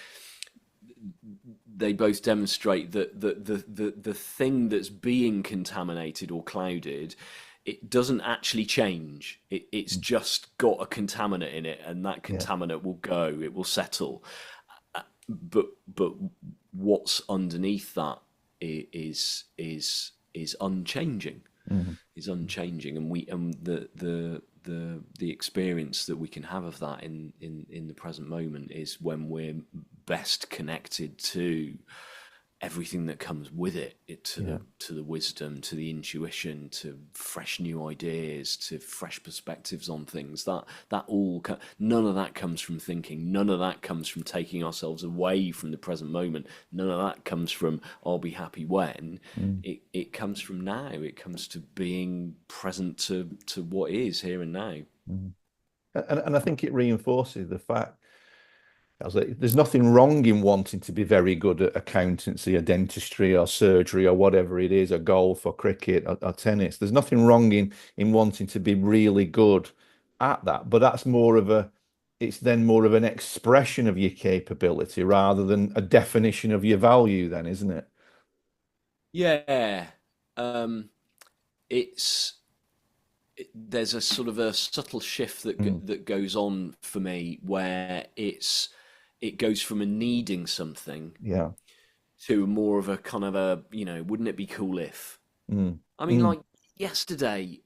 Speaker 2: demonstrate that the thing that's being contaminated or clouded, it doesn't actually change. It's just got a contaminant in it, and that contaminant will go. It will settle. But what's underneath that is unchanging. Is unchanging, and the experience that we can have of that in the present moment is when we're best connected to everything that comes with it,
Speaker 1: Yeah.
Speaker 2: to the wisdom, to the intuition, to fresh new ideas, to fresh perspectives on things. That all none of that comes from thinking. None of that comes from taking ourselves away from the present moment. None of that comes from I'll be happy when.
Speaker 1: Mm.
Speaker 2: It comes from now. It comes to being present to what is here and now.
Speaker 1: Mm. And I think it reinforces the fact I was like, there's nothing wrong in wanting to be very good at accountancy or dentistry or surgery or whatever it is, or golf or cricket or tennis. There's nothing wrong in wanting to be really good at that. But that's more of it's then more of an expression of your capability rather than a definition of your value then, isn't it?
Speaker 2: Yeah. Um, it's there's a sort of a subtle shift
Speaker 1: Mm.
Speaker 2: that goes on for me where it goes from a needing something
Speaker 1: Yeah.
Speaker 2: to more of a kind of a, wouldn't it be cool if?
Speaker 1: Mm.
Speaker 2: I mean,
Speaker 1: Mm.
Speaker 2: like yesterday,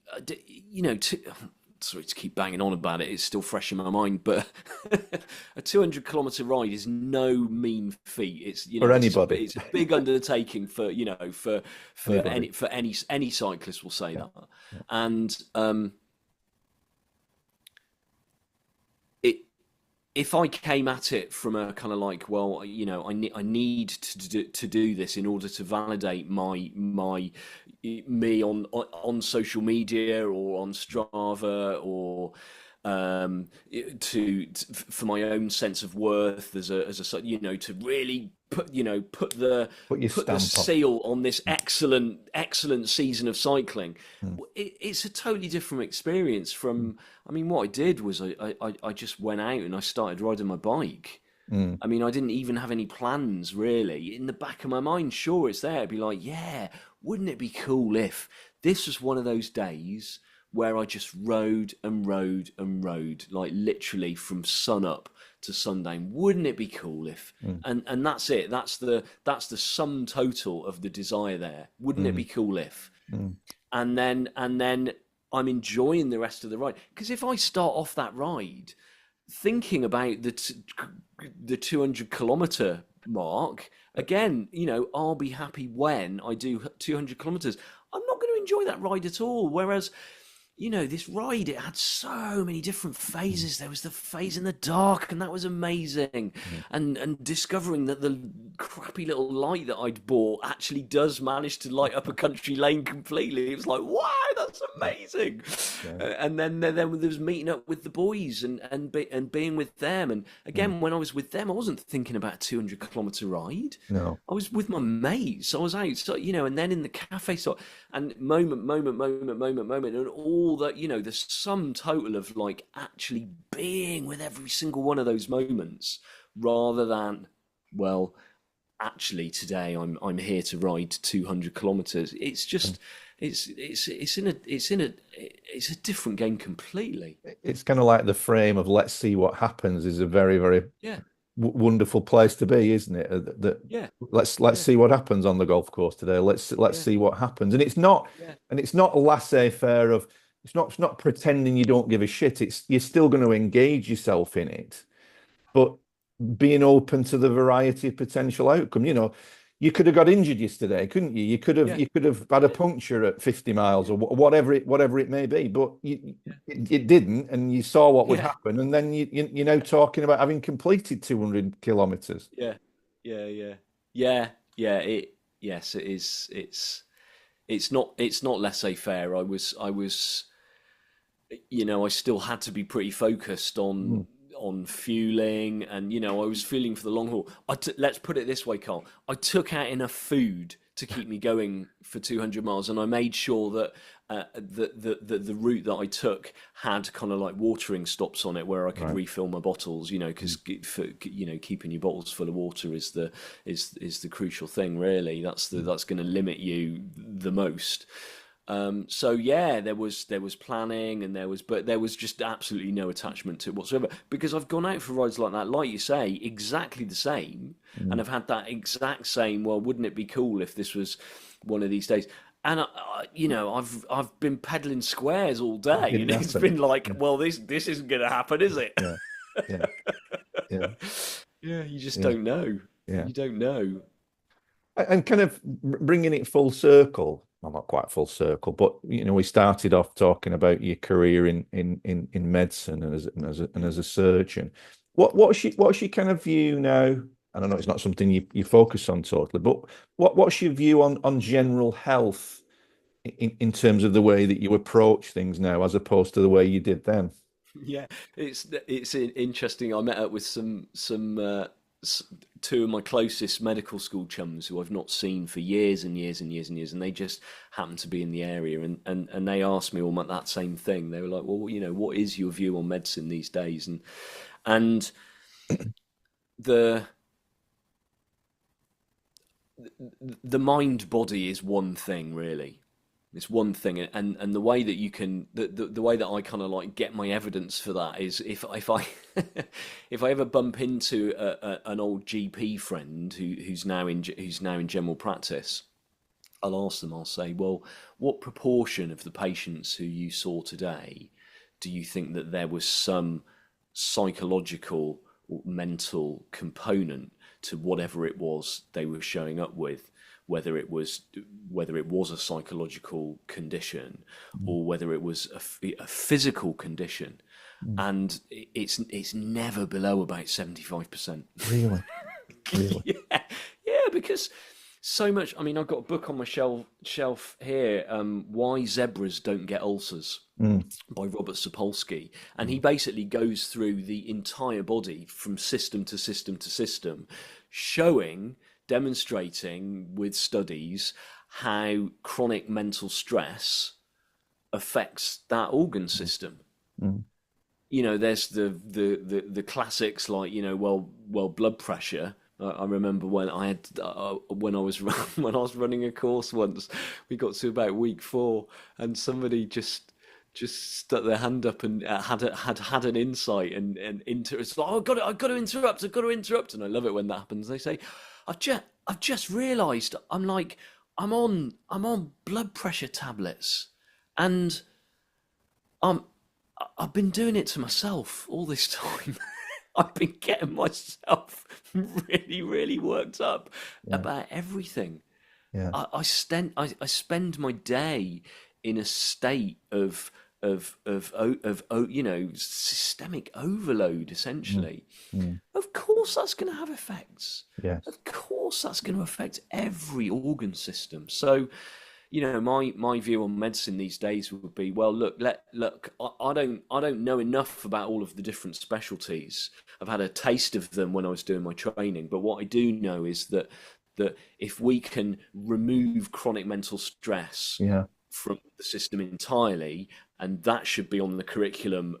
Speaker 2: sorry to keep banging on about it, it's still fresh in my mind, but a 200-kilometer ride is no mean feat. It's,
Speaker 1: For anybody.
Speaker 2: it's a big undertaking for,
Speaker 1: Anybody.
Speaker 2: for any cyclist will say
Speaker 1: Yeah.
Speaker 2: that.
Speaker 1: Yeah.
Speaker 2: And it if I came at it from a kind of like, well, I need to do this in order to validate me on social media or on Strava, or for my own sense of worth to really
Speaker 1: Put your
Speaker 2: put the
Speaker 1: stamp on.
Speaker 2: seal on this
Speaker 1: Mm.
Speaker 2: excellent season of cycling.
Speaker 1: Mm.
Speaker 2: It's a totally different experience from. I mean, what I did was I just went out and I started riding my bike.
Speaker 1: Mm.
Speaker 2: I mean, I didn't even have any plans really. In the back of my mind, sure, it's there. It'd be like, yeah, wouldn't it be cool if this was one of those days where I just rode and rode and rode, like literally from sun up to sundown. Wouldn't it be cool if?
Speaker 1: Mm.
Speaker 2: And that's it. That's the sum total of the desire there. Wouldn't it
Speaker 1: Mm.
Speaker 2: be cool if?
Speaker 1: Mm.
Speaker 2: And then I'm enjoying the rest of the ride. Because if I start off that ride thinking about the 200-kilometer mark, again, I'll be happy when I do 200 kilometers. I'm not going to enjoy that ride at all. Whereas, this ride, it had so many different
Speaker 1: Mm.
Speaker 2: phases. There was the phase in the dark, and that was amazing.
Speaker 1: Mm.
Speaker 2: And discovering that the crappy little light that I'd bought actually does manage to light up a country lane completely. It was like, wow, that's amazing.
Speaker 1: Yeah.
Speaker 2: And then there was meeting up with the boys and being with them. And
Speaker 1: Mm.
Speaker 2: again, when I was with them, I wasn't thinking about a 200-kilometer ride.
Speaker 1: No.
Speaker 2: I was with my mates. I was out, so, and then in the cafe, and moment, and all that, the sum total of like actually being with every single one of those moments, rather than, well, actually today I'm here to ride 200 kilometers. It's just, it's a different game completely.
Speaker 1: It's kind of like the frame of let's see what happens is a very, very
Speaker 2: Yeah,
Speaker 1: wonderful place to be, isn't it? That
Speaker 2: yeah,
Speaker 1: let's
Speaker 2: yeah,
Speaker 1: see what happens on the golf course today. Let's
Speaker 2: yeah,
Speaker 1: see what happens. And it's not a laissez-faire of it's not pretending you don't give a shit. It's you're still going to engage yourself in it, but being open to the variety of potential outcome. You could have got injured yesterday, couldn't you? You could have
Speaker 2: yeah,
Speaker 1: you could have had a
Speaker 2: yeah,
Speaker 1: puncture at 50 miles
Speaker 2: yeah,
Speaker 1: or whatever it may be, but it didn't, and you saw what would
Speaker 2: yeah,
Speaker 1: happen, and then you're now talking about having completed 200 kilometers.
Speaker 2: yeah, yeah, yeah, yeah, yeah. Yes, it is. It's not laissez-faire. I still had to be pretty focused
Speaker 1: Mm.
Speaker 2: on fueling, and I was fueling for the long haul. Let's put it this way, Carl. I took out enough food to keep me going for 200 miles, and I made sure that the route that I took had kind of like watering stops on it where I could
Speaker 1: Right.
Speaker 2: refill my bottles. Because keeping your bottles full of water is the crucial thing. Really, that's going to limit you the most. So yeah, there was planning, and there was just absolutely no attachment to it whatsoever, because I've gone out for rides like that, like you say, exactly the same, and
Speaker 1: Mm.
Speaker 2: I've had that exact same. Well, wouldn't it be cool if this was one of these days? And I've been peddling squares all
Speaker 1: It
Speaker 2: day,
Speaker 1: didn't
Speaker 2: and it's
Speaker 1: happen.
Speaker 2: been like,
Speaker 1: Yeah.
Speaker 2: well, this isn't going to happen, is it?
Speaker 1: Yeah. Yeah. Yeah.
Speaker 2: Yeah, you just
Speaker 1: Yeah.
Speaker 2: don't know.
Speaker 1: Yeah.
Speaker 2: You don't know.
Speaker 1: And kind of bringing it full circle. Well, not quite full circle, but we started off talking about your career in medicine and as a surgeon. What's your kind of view now? I don't know it's not something you focus on totally, but what's your view on general health in terms of the way that you approach things now as opposed to the way you did then?
Speaker 2: Yeah, it's interesting. I met up with s- two of my closest medical school chums who I've not seen for years and years and years and years, and they just happened to be in the area, and they asked me all that same thing. They were like, "Well, what is your view on medicine these days?" And the the mind body is one thing, really. It's one thing, and the way that you can the way that I kind of like get my evidence for that is if I if I ever bump into an old GP friend who's now in general practice, I'll ask them. I'll say, well, what proportion of the patients who you saw today do you think that there was some psychological or mental component to whatever it was they were showing up with, whether it was a psychological condition
Speaker 1: Mm,
Speaker 2: or whether it was a physical condition,
Speaker 1: mm.
Speaker 2: and it's never below about 75%.
Speaker 1: Really, really.
Speaker 2: Yeah, yeah, because so much. I mean, I've got a book on my shelf here, "Why Zebras Don't Get Ulcers"
Speaker 1: Mm,
Speaker 2: by Robert Sapolsky, and he
Speaker 1: mm,
Speaker 2: basically goes through the entire body from system to system to system, showing, demonstrating with studies how chronic mental stress affects that organ system.
Speaker 1: mm,
Speaker 2: There's the classics like blood pressure. I remember when I had when I was when I was running a course once, we got to about week 4, and somebody just stuck their hand up and had an insight and it's like, oh, I've got to interrupt, and I love it when that happens. They say, I've just realised I'm on blood pressure tablets, and I'm I've been doing it to myself all this time. I've been getting myself really, really worked up
Speaker 1: yeah,
Speaker 2: about everything.
Speaker 1: yeah.
Speaker 2: I spend my day in a state of systemic overload,
Speaker 1: Mm,
Speaker 2: essentially.
Speaker 1: mm,
Speaker 2: Of course that's going to have effects.
Speaker 1: yes.
Speaker 2: Of course that's going to affect every organ system. So, my view on medicine these days would be, well, look, I don't know enough about all of the different specialties. I've had a taste of them when I was doing my training, but what I do know is that if we can remove chronic mental stress
Speaker 1: Yeah.
Speaker 2: from the system entirely, and that should be on the curriculum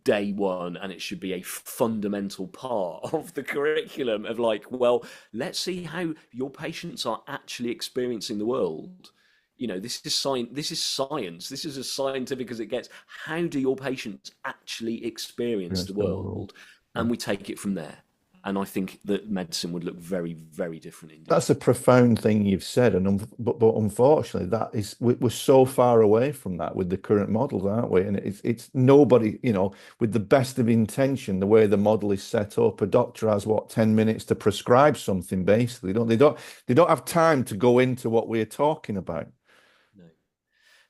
Speaker 2: day one, and it should be a fundamental part of the curriculum of like, well, let's see how your patients are actually experiencing the world. This is science. This is as scientific as it gets. How do your patients actually experience the
Speaker 1: Against the world.
Speaker 2: world?
Speaker 1: Yeah.
Speaker 2: And we take it from there. And I think that medicine would look very, very different indeed.
Speaker 1: That's a profound thing you've said, and but unfortunately, we're so far away from that with the current models, aren't we? And it's nobody, with the best of intention, the way the model is set up, a doctor has what 10 minutes to prescribe something, basically. They don't have time to go into what we're talking about.
Speaker 2: No.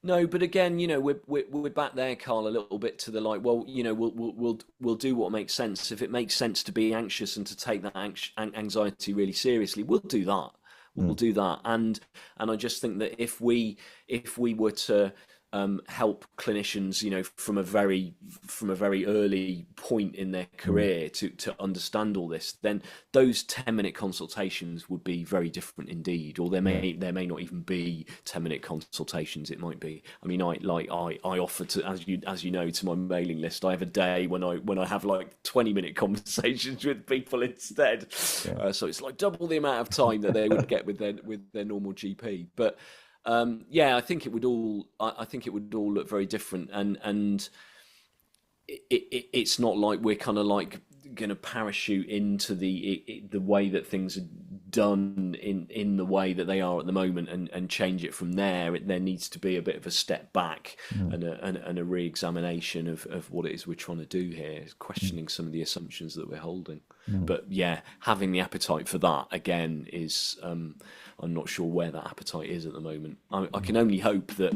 Speaker 2: No, but again, we're back there, Carl, a little bit to the like. Well, we'll do what makes sense. If it makes sense to be anxious and to take that anxiety really seriously, we'll do that. We'll
Speaker 1: Mm,
Speaker 2: do that. And I just think that if we were to help clinicians, from a very early point in their
Speaker 1: mm.
Speaker 2: career to understand all this, then those 10-minute consultations would be very different indeed. Or there
Speaker 1: Yeah.
Speaker 2: may not even be 10-minute consultations. It might be. I mean, I offer to, as you know, to my mailing list. I have a day when I have like 20-minute conversations with people instead.
Speaker 1: Yeah.
Speaker 2: So it's like double the amount of time that they would get with their normal GP. But yeah, I think it would all look very different, and it's not like we're kind of like going to parachute into the way that things are done in the way that they are at the moment, and change it from there. There needs to be a bit of a step back,
Speaker 1: Mm.
Speaker 2: and a re-examination of what it is we're trying to do here, questioning some of the assumptions that we're holding.
Speaker 1: Mm.
Speaker 2: But yeah, having the appetite for that again is, I'm not sure where that appetite is at the moment. I can only hope that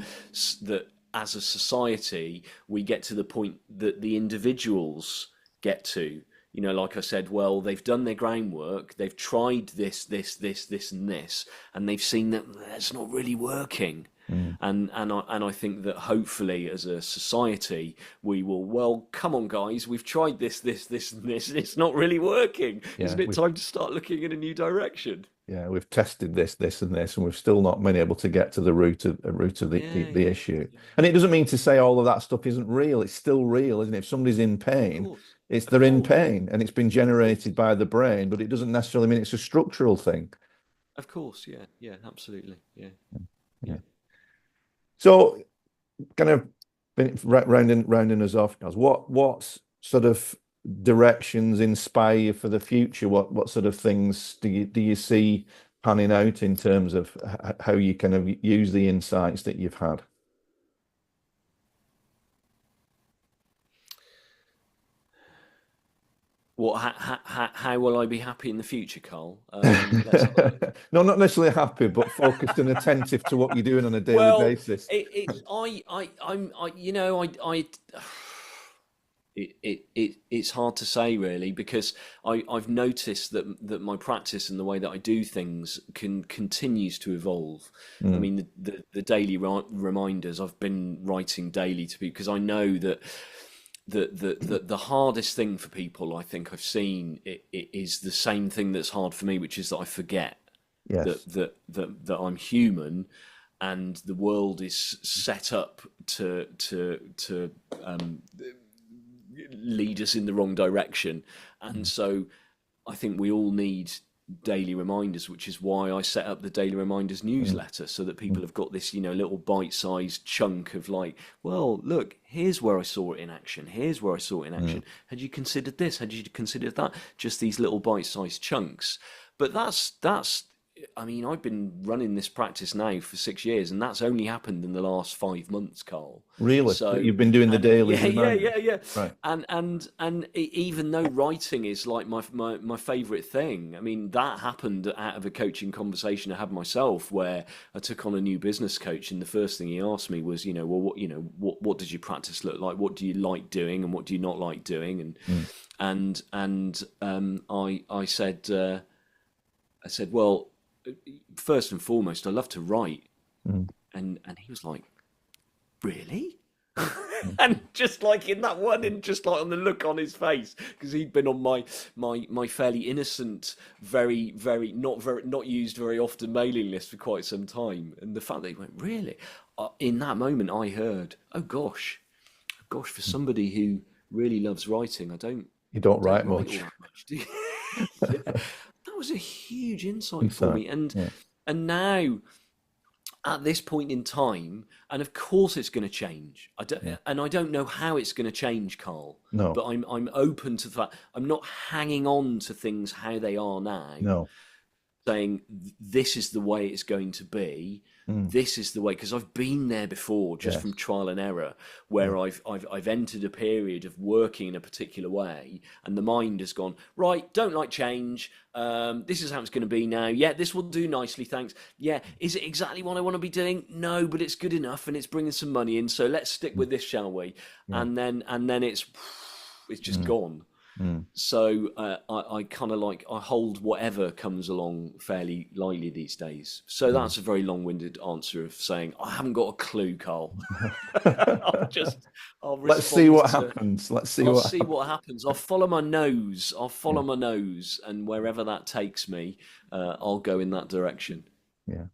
Speaker 2: as a society we get to the point that the individuals get to. You know, like I said, well, they've done their groundwork, they've tried this, and this, and they've seen that that's not really working.
Speaker 1: Mm.
Speaker 2: And I think that hopefully, as a society, we will. Well, come on, guys, we've tried this, and this, and it's not really working.
Speaker 1: Yeah,
Speaker 2: Isn't it time to start looking in a new direction?
Speaker 1: yeah, we've tested this, and this, and we've still not been able to get to the root of
Speaker 2: Yeah,
Speaker 1: the
Speaker 2: yeah,
Speaker 1: issue.
Speaker 2: yeah.
Speaker 1: And it doesn't mean to say all of that stuff isn't real. It's still real, isn't it? If somebody's in
Speaker 2: Of
Speaker 1: pain,
Speaker 2: course,
Speaker 1: it's
Speaker 2: of
Speaker 1: they're in
Speaker 2: course,
Speaker 1: pain, and it's been
Speaker 2: of course,
Speaker 1: generated by the brain, but it doesn't necessarily mean it's a structural thing.
Speaker 2: of course. Yeah, yeah, absolutely. Yeah,
Speaker 1: Yeah.
Speaker 2: yeah.
Speaker 1: So, kind of rounding us off, guys. What sort of directions inspire you for the future? What sort of things do you see panning out in terms of how you kind of use the insights that you've had?
Speaker 2: What? How will I be happy in the future, Carl? Let's have a look.
Speaker 1: No, not necessarily happy, but focused and attentive to what you're doing on a daily
Speaker 2: Well,
Speaker 1: basis.
Speaker 2: it's you know, it's hard to say really, because I've noticed that my practice and the way that I do things continues to evolve. I
Speaker 1: Mm.
Speaker 2: mean, the daily reminders I've been writing daily to people, because I know that the hardest thing for people, I think I've seen it is the same thing that's hard for me, which is that I forget
Speaker 1: Yes.
Speaker 2: that I'm human, and the world is set up to lead us in the wrong direction. And
Speaker 1: Mm.
Speaker 2: so I think we all need daily reminders, which is why I set up the daily reminders
Speaker 1: Mm.
Speaker 2: newsletter, so that people
Speaker 1: Mm.
Speaker 2: have got this, little bite-sized chunk of like, well, look, here's where I saw it in action. Here's where I saw it in
Speaker 1: Mm.
Speaker 2: action. Had you considered this? Had you considered that? Just these little bite-sized chunks. But that's I mean, I've been running this practice now for 6 years, and that's only happened in the last 5 months, Carl.
Speaker 1: Really? That
Speaker 2: So,
Speaker 1: you've been doing the
Speaker 2: and
Speaker 1: daily
Speaker 2: yeah, yeah,
Speaker 1: reminders.
Speaker 2: yeah, yeah.
Speaker 1: Right.
Speaker 2: Even though writing is like my favorite thing, I mean, that happened out of a coaching conversation I had myself, where I took on a new business coach, and the first thing he asked me was, well, what does your practice look like? What do you like doing, and what do you not like doing?
Speaker 1: Mm.
Speaker 2: I said, well, first and foremost, I love to write.
Speaker 1: Mm.
Speaker 2: And he was like, really?
Speaker 1: Mm.
Speaker 2: And just like in that one, and just like on the look on his face, because he'd been on my fairly innocent, not used very often mailing list for quite some time, and the fact that he went, really, in that moment I heard, oh gosh, for somebody who really loves writing,
Speaker 1: You don't
Speaker 2: I don't
Speaker 1: write
Speaker 2: write all
Speaker 1: much.
Speaker 2: that much, do you? Yeah, that was a huge insight for
Speaker 1: Inside.
Speaker 2: me, and
Speaker 1: Yeah.
Speaker 2: and now, at this point in time, and of course it's going to change.
Speaker 1: Yeah.
Speaker 2: I don't know how it's going to change, Carl.
Speaker 1: No.
Speaker 2: But I'm open to the fact. I'm not hanging on to things how they are now,
Speaker 1: No.
Speaker 2: saying this is the way it's going to be.
Speaker 1: Mm.
Speaker 2: This is the way, because I've been there before, just
Speaker 1: Yes.
Speaker 2: from trial and error,
Speaker 1: Yeah.
Speaker 2: where I've entered a period of working in a particular way, and the mind has gone, right, don't like change. This is how it's going to be now. Yeah, this will do nicely, thanks. Yeah, is it exactly what I want to be doing? No, but it's good enough, and it's bringing some money in. So let's stick
Speaker 1: Mm.
Speaker 2: with this, shall we?
Speaker 1: Yeah.
Speaker 2: And then it's just
Speaker 1: Mm.
Speaker 2: gone.
Speaker 1: Mm.
Speaker 2: So I kind of like, I hold whatever comes along fairly lightly these days. So
Speaker 1: Mm.
Speaker 2: that's a very long-winded answer of saying I haven't got a clue, Carl. I'll
Speaker 1: Let's see what
Speaker 2: respond to.
Speaker 1: happens. Let's see
Speaker 2: I'll
Speaker 1: what
Speaker 2: see
Speaker 1: happens.
Speaker 2: what happens. I'll follow my nose. I'll
Speaker 1: Yeah.
Speaker 2: follow my nose, and wherever that takes me, I'll go in that direction.
Speaker 1: Yeah.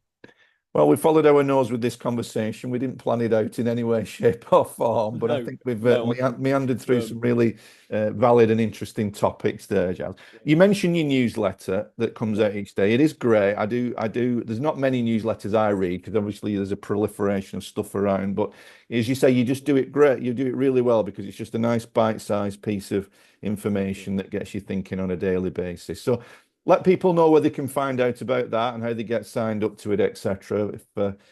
Speaker 1: Well, we followed our nose with this conversation. We didn't plan it out in any way, shape, or form, but I
Speaker 2: No,
Speaker 1: think we've
Speaker 2: no, I can
Speaker 1: meandered through some
Speaker 2: confirm.
Speaker 1: really valid and interesting topics there, Giles. You mentioned your newsletter that comes
Speaker 2: Yeah,
Speaker 1: out each day. It is great. I do. There's not many newsletters I read because obviously there's a proliferation of stuff around. But as you say, you just do it great. You do it really well because it's just a nice bite-sized piece of
Speaker 2: yeah.
Speaker 1: information that gets you thinking on a daily basis. So let people know where they can find out about that and how they get signed up to it, etc. If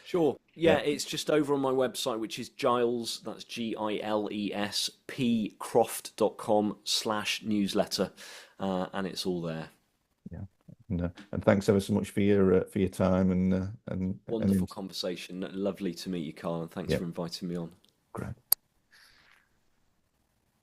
Speaker 2: Sure.
Speaker 1: yeah,
Speaker 2: Yeah, it's just over on my website, which is Giles, that's Giles, pcroft.com/newsletter. And it's all there.
Speaker 1: yeah, and thanks ever so much for your time and
Speaker 2: Wonderful conversation. Lovely to meet you, Karl, and thanks
Speaker 1: yeah,
Speaker 2: for inviting me on.
Speaker 1: great.